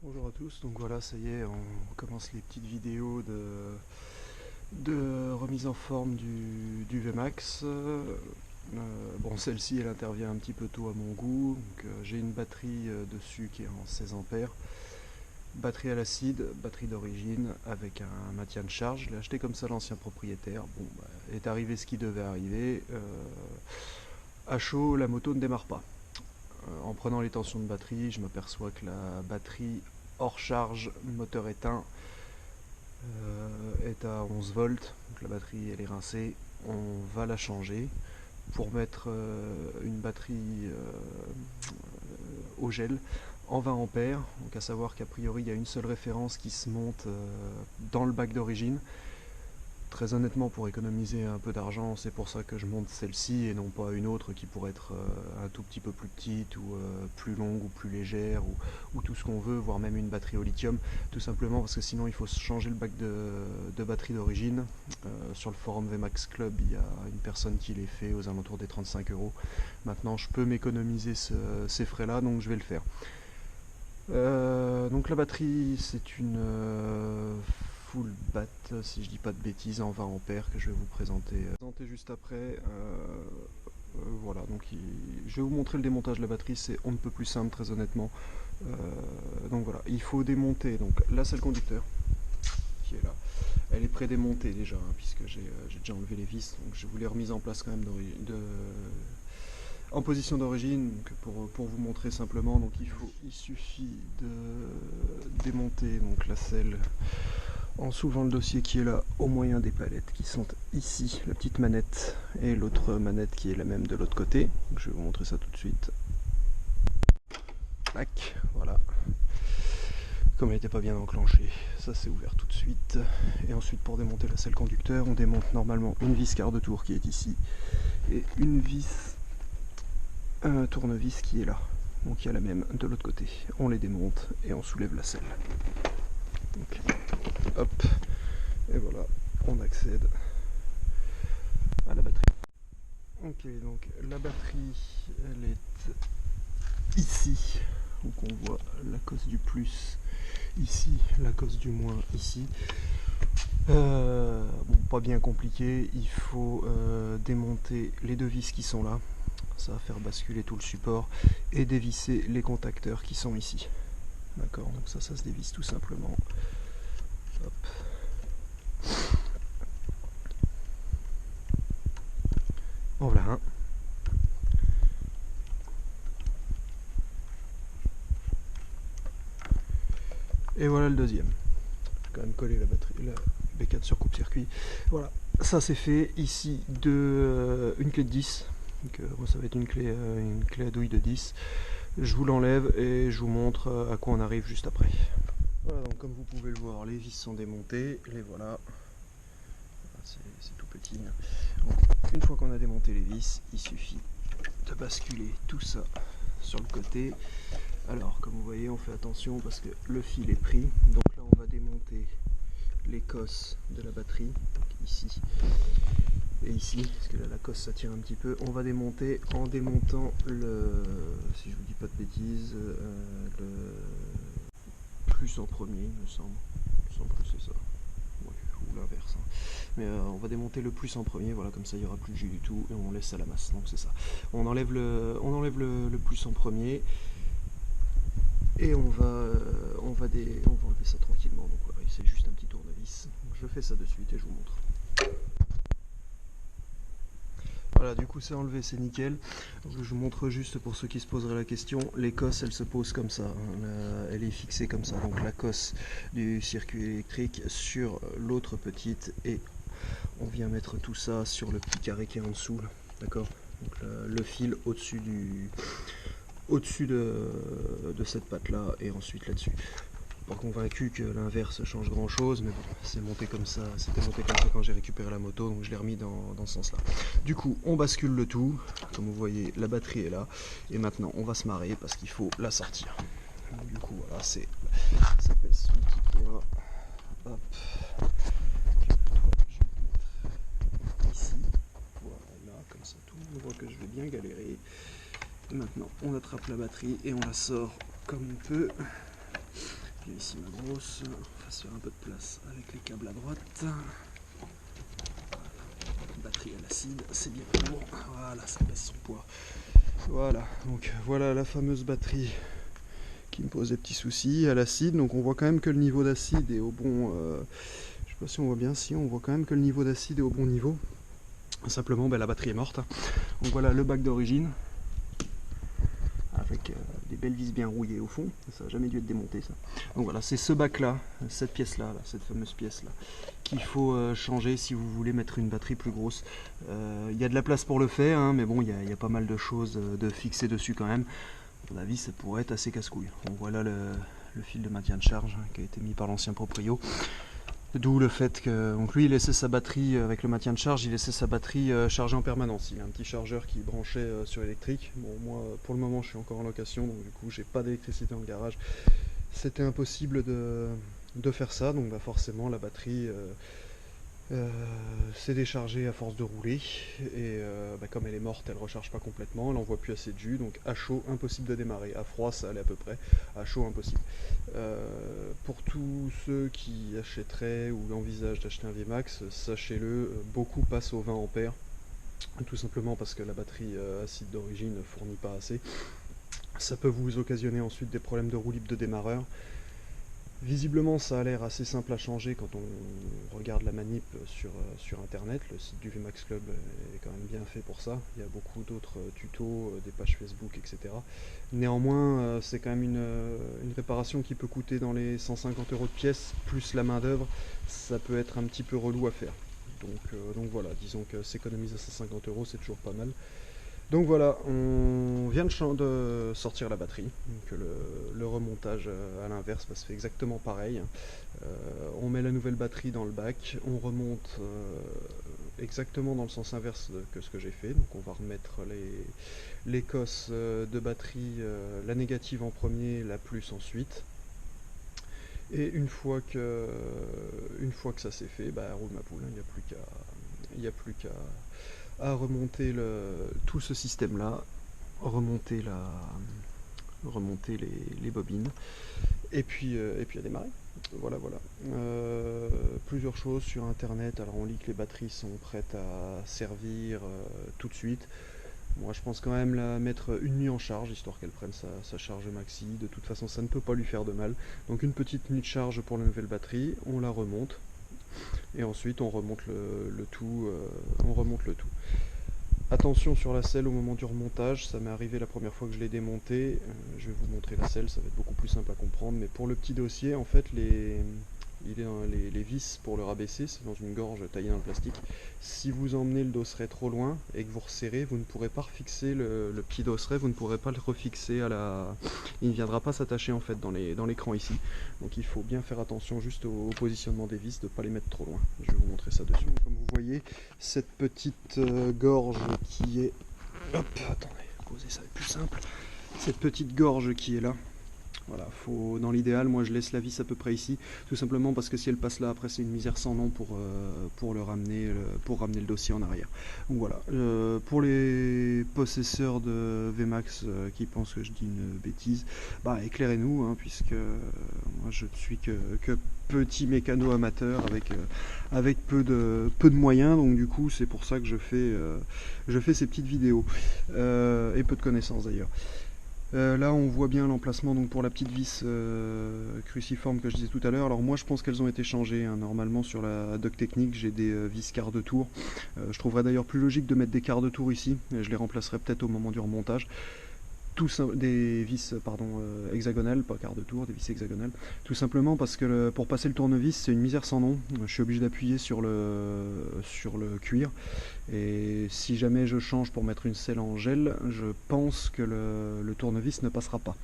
Bonjour à tous, donc voilà, ça y est, on commence les petites vidéos de remise en forme du VMAX. Bon, celle-ci elle intervient un petit peu tôt à mon goût, donc j'ai une batterie dessus qui est en 16 ampères, batterie à l'acide, batterie d'origine avec un maintien de charge. Je l'ai acheté comme ça l'ancien propriétaire. Bon, bah, est arrivé ce qui devait arriver. À chaud, la moto ne démarre pas. En prenant les tensions de batterie, je m'aperçois que la batterie hors charge, moteur éteint, est à 11 volts, donc la batterie elle est rincée. On va la changer pour mettre une batterie au gel en 20 ampères. Donc à savoir qu'a priori il y a une seule référence qui se monte dans le bac d'origine. Très honnêtement, pour économiser un peu d'argent, c'est pour ça que je monte celle-ci et non pas une autre qui pourrait être un tout petit peu plus petite ou plus longue ou plus légère ou tout ce qu'on veut, voire même une batterie au lithium, tout simplement parce que sinon il faut changer le bac de batterie d'origine. Sur le forum VMAX Club, il y a une personne qui les fait aux alentours des 35 €. Maintenant, je peux m'économiser ces frais-là, donc je vais le faire. Donc la batterie, c'est une full bat, si je dis pas de bêtises, en 20 ampères que je vais vous présenter juste après. Voilà, donc je vais vous montrer le démontage de la batterie, c'est on ne peut plus simple très honnêtement. Donc voilà, il faut démonter, donc là c'est le conducteur qui est là. Elle est pré-démontée déjà, hein, puisque j'ai déjà enlevé les vis, donc je vous l'ai remise en place quand même en position d'origine, pour vous montrer simplement. Donc il suffit de démonter donc la selle en soulevant le dossier qui est là au moyen des palettes qui sont ici, la petite manette et l'autre manette qui est la même de l'autre côté. Donc je vais vous montrer ça tout de suite. Tac, voilà. Comme elle n'était pas bien enclenchée, ça s'est ouvert tout de suite. Et ensuite, pour démonter la selle conducteur, on démonte normalement une vis quart de tour qui est ici et une vis tournevis qui est là. Donc il y a la même de l'autre côté. On les démonte et on soulève la selle. Donc, hop, et voilà, on accède à la batterie. Ok, donc la batterie, elle est ici. Donc on voit la cosse du plus ici, la cosse du moins ici. Bon, pas bien compliqué, il faut démonter les deux vis qui sont là. Ça va faire basculer tout le support et dévisser les contacteurs qui sont ici. D'accord, donc ça se dévisse tout simplement. Hop. En voilà un. Et voilà le deuxième. Je vais quand même coller la batterie, la B4 sur coupe-circuit. Voilà, ça c'est fait. Ici une clé de 10. Donc, ça va être une clé à douille de 10. Je vous l'enlève et je vous montre à quoi on arrive juste après. Voilà, donc comme vous pouvez le voir, les vis sont démontées. Les voilà. C'est tout petit. Donc, une fois qu'on a démonté les vis, il suffit de basculer tout ça sur le côté. Alors, comme vous voyez, on fait attention parce que le fil est pris. Donc là, on va démonter les cosses de la batterie, donc ici et ici, parce que là la cosse ça tire un petit peu. On va démonter en démontant si je vous dis pas de bêtises, le plus en premier, il me semble. Il me semble que c'est ça. Ouais, ou l'inverse. Hein. Mais on va démonter le plus en premier, voilà, comme ça il n'y aura plus de jus du tout et on laisse à la masse. Donc c'est ça. On enlève le plus en premier. Et on va enlever ça tranquillement. Donc voilà, c'est juste un petit tournevis. Donc je fais ça de suite et je vous montre. Voilà, du coup c'est enlevé, c'est nickel. Donc, je vous montre juste pour ceux qui se poseraient la question. Les cosses, elles se posent comme ça. Hein. Elle est fixée comme ça. Donc la cosse du circuit électrique sur l'autre petite. Et on vient mettre tout ça sur le petit carré qui est en dessous. D'accord. Donc le fil au-dessus de cette patte là et ensuite là-dessus. Pas convaincu que l'inverse change grand chose, mais bon, c'est monté comme ça, c'était monté comme ça quand j'ai récupéré la moto, donc je l'ai remis dans ce sens là. Du coup on bascule le tout, comme vous voyez la batterie est là, et maintenant on va se marrer parce qu'il faut la sortir. Du coup voilà, ça pèse son petit poids. Hop. Ici, voilà, comme ça tout le monde voit que je vais bien galérer. Et maintenant on attrape la batterie et on la sort comme on peut. J'ai ici ma grosse, on va se faire un peu de place avec les câbles à droite. Voilà. Batterie à l'acide, c'est bien lourd, voilà, ça pèse son poids. Voilà, donc voilà la fameuse batterie qui me pose des petits soucis à l'acide. Donc on voit quand même que le niveau d'acide est au bon... je sais pas si on voit bien, si on voit quand même que le niveau d'acide est au bon niveau. Simplement la batterie est morte. Donc voilà le bac d'origine, avec des belles vis bien rouillées au fond, ça n'a jamais dû être démonté ça. Donc voilà, c'est ce bac là, cette pièce là, cette fameuse pièce là, qu'il faut changer si vous voulez mettre une batterie plus grosse. Il y a de la place pour le faire, hein, mais bon, il y a pas mal de choses de fixer dessus quand même. À mon avis, ça pourrait être assez casse-couille. Donc voilà le fil de maintien de charge qui a été mis par l'ancien proprio. D'où le fait que donc lui il laissait sa batterie avec le maintien de charge, il laissait sa batterie chargée en permanence. Il a un petit chargeur qui branchait sur l'électrique. Bon, moi pour le moment je suis encore en location, donc du coup j'ai pas d'électricité dans le garage. C'était impossible de faire ça, donc forcément la batterie s'est déchargée à force de rouler. Et comme elle est morte, elle recharge pas complètement, elle envoie plus assez de jus, donc à chaud impossible de démarrer. À froid ça allait à peu près, à chaud impossible. Pour tous ceux qui achèteraient ou envisagent d'acheter un VMAX, sachez-le, beaucoup passent au 20 ampères, tout simplement parce que la batterie acide d'origine ne fournit pas assez. Ça peut vous occasionner ensuite des problèmes de roue libre de démarreur. Visiblement ça a l'air assez simple à changer quand on regarde la manip sur internet. Le site du VMAX Club est quand même bien fait pour ça. Il y a beaucoup d'autres tutos, des pages Facebook, etc. Néanmoins c'est quand même une réparation qui peut coûter dans les 150 € de pièce, plus la main d'œuvre. Ça peut être un petit peu relou à faire. Donc voilà, disons que s'économiser 150 €, c'est toujours pas mal. Donc voilà, on vient de sortir la batterie, donc le remontage à l'inverse se fait exactement pareil. On met la nouvelle batterie dans le bac, on remonte exactement dans le sens inverse que ce que j'ai fait, donc on va remettre les cosses de batterie, la négative en premier, la plus ensuite. Et une fois que ça c'est fait, roule ma poule, il n'y a plus qu'à à remonter tout ce système là, remonter les bobines et puis à démarrer. Voilà. Plusieurs choses sur internet. Alors on lit que les batteries sont prêtes à servir tout de suite. Moi je pense quand même la mettre une nuit en charge, histoire qu'elle prenne sa charge maxi. De toute façon ça ne peut pas lui faire de mal. Donc une petite nuit de charge pour la nouvelle batterie, on la remonte. Et ensuite on remonte le tout. Attention sur la selle au moment du remontage, ça m'est arrivé la première fois que je l'ai démonté. Je vais vous montrer la selle, ça va être beaucoup plus simple à comprendre. Mais pour le petit dossier, en fait, les vis pour le rabaisser, c'est dans une gorge taillée dans le plastique. Si vous emmenez le dosseret trop loin et que vous resserrez, vous ne pourrez pas refixer le petit dosseret, vous ne pourrez pas le refixer il ne viendra pas s'attacher en fait dans l'écran ici. Donc il faut bien faire attention juste au positionnement des vis, de ne pas les mettre trop loin. Je vais vous montrer ça dessus. Comme vous voyez, cette petite gorge qui est... Hop, attendez, poser ça va être plus simple. Cette petite gorge qui est là. Voilà, dans l'idéal, moi je laisse la vis à peu près ici, tout simplement parce que si elle passe là, après c'est une misère sans nom pour ramener le dossier en arrière. Donc voilà, pour les possesseurs de VMAX qui pensent que je dis une bêtise, éclairez-nous, hein, puisque moi je ne suis que petit mécano amateur avec peu de moyens, donc du coup c'est pour ça que je fais ces petites vidéos, et peu de connaissances d'ailleurs. Là on voit bien l'emplacement donc pour la petite vis cruciforme que je disais tout à l'heure. Alors moi je pense qu'elles ont été changées, hein. Normalement sur la dock technique j'ai des vis quart de tour. Je trouverais d'ailleurs plus logique de mettre des quarts de tour ici, je les remplacerai peut-être au moment du remontage. Des vis hexagonales, pas quart de tour, des vis hexagonales, tout simplement parce que pour passer le tournevis c'est une misère sans nom. Je suis obligé d'appuyer sur le cuir, et si jamais je change pour mettre une selle en gel, je pense que le tournevis ne passera pas.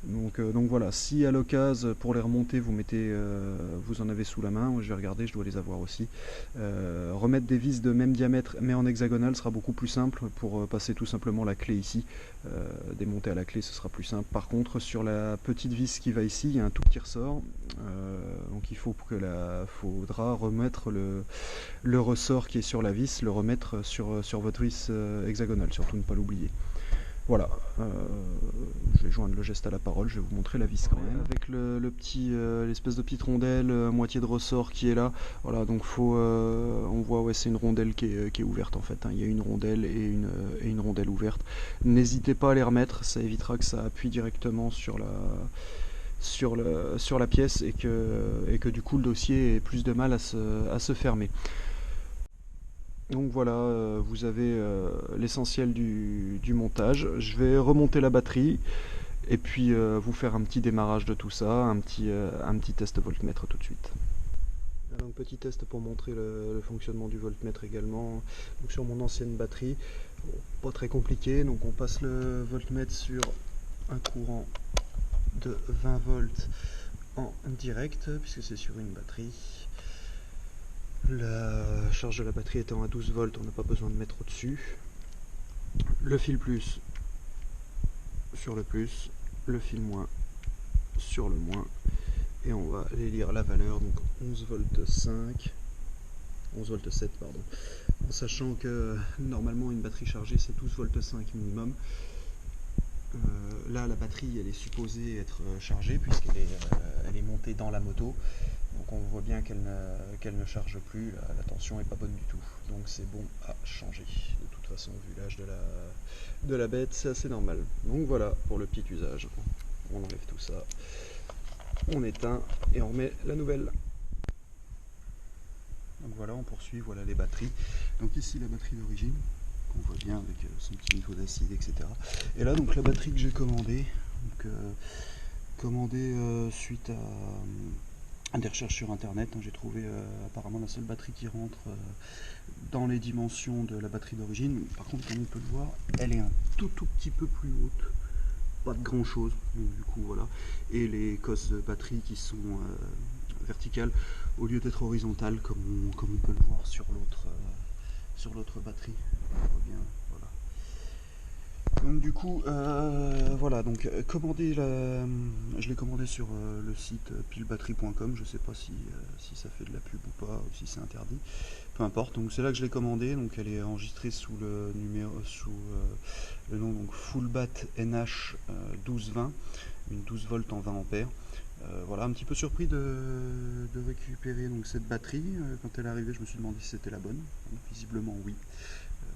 Donc voilà, si à l'occasion pour les remonter vous en avez sous la main, je vais regarder, je dois les avoir aussi. Remettre des vis de même diamètre mais en hexagonale sera beaucoup plus simple pour passer tout simplement la clé ici. Démonter à la clé ce sera plus simple. Par contre sur la petite vis qui va ici, il y a un tout petit ressort, donc il faudra remettre le ressort qui est sur la vis, le remettre sur votre vis hexagonale, surtout ne pas l'oublier. Voilà, je vais joindre le geste à la parole, je vais vous montrer la vis quand même. Avec l'espèce de petite rondelle, moitié de ressort qui est là, voilà, donc on voit, ouais, c'est une rondelle qui est ouverte en fait, hein. Il y a une rondelle et une rondelle ouverte. N'hésitez pas à les remettre, ça évitera que ça appuie directement sur la pièce et que du coup le dossier ait plus de mal à se fermer. Donc voilà, vous avez l'essentiel du montage. Je vais remonter la batterie et puis vous faire un petit démarrage de tout ça, un petit test voltmètre tout de suite. Donc petit test pour montrer le fonctionnement du voltmètre également. Donc sur mon ancienne batterie, bon, pas très compliqué, donc on passe le voltmètre sur un courant de 20 volts en direct puisque c'est sur une batterie. La charge de la batterie étant à 12 volts, on n'a pas besoin de mettre au-dessus. Le fil plus sur le plus, le fil moins sur le moins. Et on va aller lire la valeur, donc 11 volts 5, 11 volts 7 pardon. En sachant que normalement une batterie chargée c'est 12 volts 5 minimum. Là la batterie elle est supposée être chargée puisqu'elle est montée dans la moto. Donc on voit bien qu'elle ne charge plus, la tension n'est pas bonne du tout. Donc c'est bon à changer. De toute façon, vu l'âge de la bête, c'est assez normal. Donc voilà pour le petit usage. On enlève tout ça, on éteint et on remet la nouvelle. Donc voilà, on poursuit, voilà les batteries. Donc ici la batterie d'origine, qu'on voit bien avec son petit niveau d'acide, etc. Et là donc la batterie que j'ai commandée, suite à des recherches sur internet, hein, j'ai trouvé apparemment la seule batterie qui rentre dans les dimensions de la batterie d'origine. Par contre, comme on peut le voir, elle est un tout petit peu plus haute, pas de grand chose, donc du coup voilà. Et les cosses de batterie qui sont verticales au lieu d'être horizontales comme on peut le voir sur l'autre batterie. On voit bien, voilà. Donc du coup, voilà, donc je l'ai commandé sur le site pilebatterie.com, je sais pas si ça fait de la pub ou pas, ou si c'est interdit, peu importe. Donc c'est là que je l'ai commandé, donc elle est enregistrée sous le nom donc Fullbat NH 1220, une 12 volts en 20 ampères. Voilà, un petit peu surpris de récupérer donc cette batterie. Quand elle est arrivée, je me suis demandé si c'était la bonne. Donc, visiblement oui,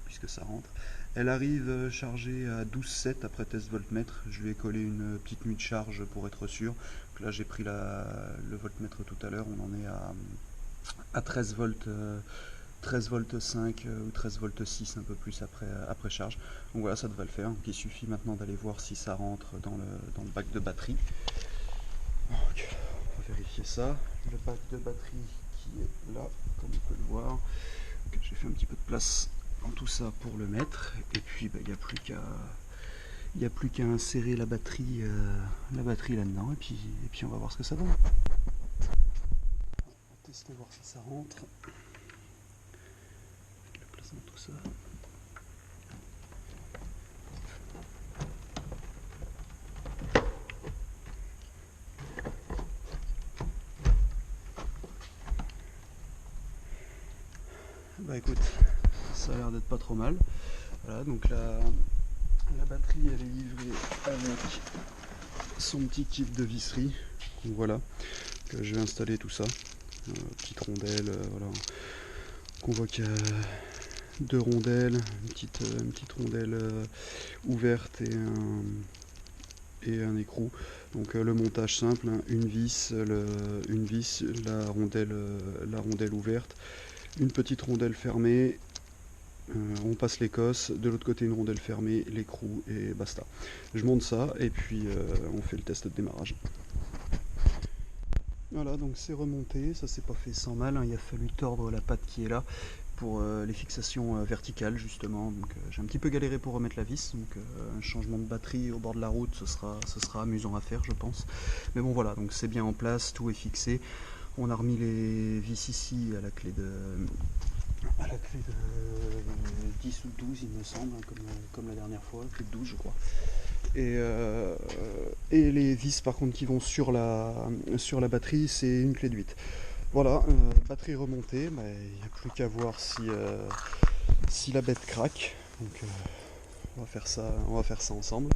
puisque ça rentre. Elle arrive chargée à 12,7 après test voltmètre. Je lui ai collé une petite nuit de charge pour être sûr. Donc là j'ai pris le voltmètre tout à l'heure, on en est à 13 volts. 13 volts 5 ou 13 volts 6 un peu plus après charge. Donc voilà, ça devrait le faire. Donc, il suffit maintenant d'aller voir si ça rentre dans le bac de batterie. Donc, on va vérifier ça. Le bac de batterie qui est là, comme on peut le voir. Donc, j'ai fait un petit peu de place dans tout ça pour le mettre. Et puis il n'y a plus qu'à insérer la batterie là-dedans. Et puis on va voir ce que ça donne. On va tester voir si ça rentre. La place dans tout ça. Bah écoute, ça a l'air d'être pas trop mal. Voilà, donc la batterie elle est livrée avec son petit kit de visserie. Donc voilà, que je vais installer tout ça. Petite rondelle, voilà. On voit qu'il y a deux rondelles, une petite rondelle ouverte et un écrou. Donc le montage simple, hein, une vis, la rondelle ouverte, une petite rondelle fermée, on passe l'écosse, de l'autre côté une rondelle fermée, l'écrou et basta. Je monte ça et puis on fait le test de démarrage. Voilà, donc c'est remonté, ça s'est pas fait sans mal, hein. Il a fallu tordre la patte qui est là pour les fixations verticales justement. Donc j'ai un petit peu galéré pour remettre la vis, donc un changement de batterie au bord de la route ce sera amusant à faire je pense. Mais bon voilà, donc c'est bien en place, tout est fixé. On a remis les vis ici à la clé de 10 ou 12 il me semble, hein, comme la dernière fois, clé de 12 je crois. Et les vis par contre qui vont sur la batterie, c'est une clé de 8. Voilà, batterie remontée, il n'y a plus qu'à voir si la bête craque. Donc On va faire ça ensemble.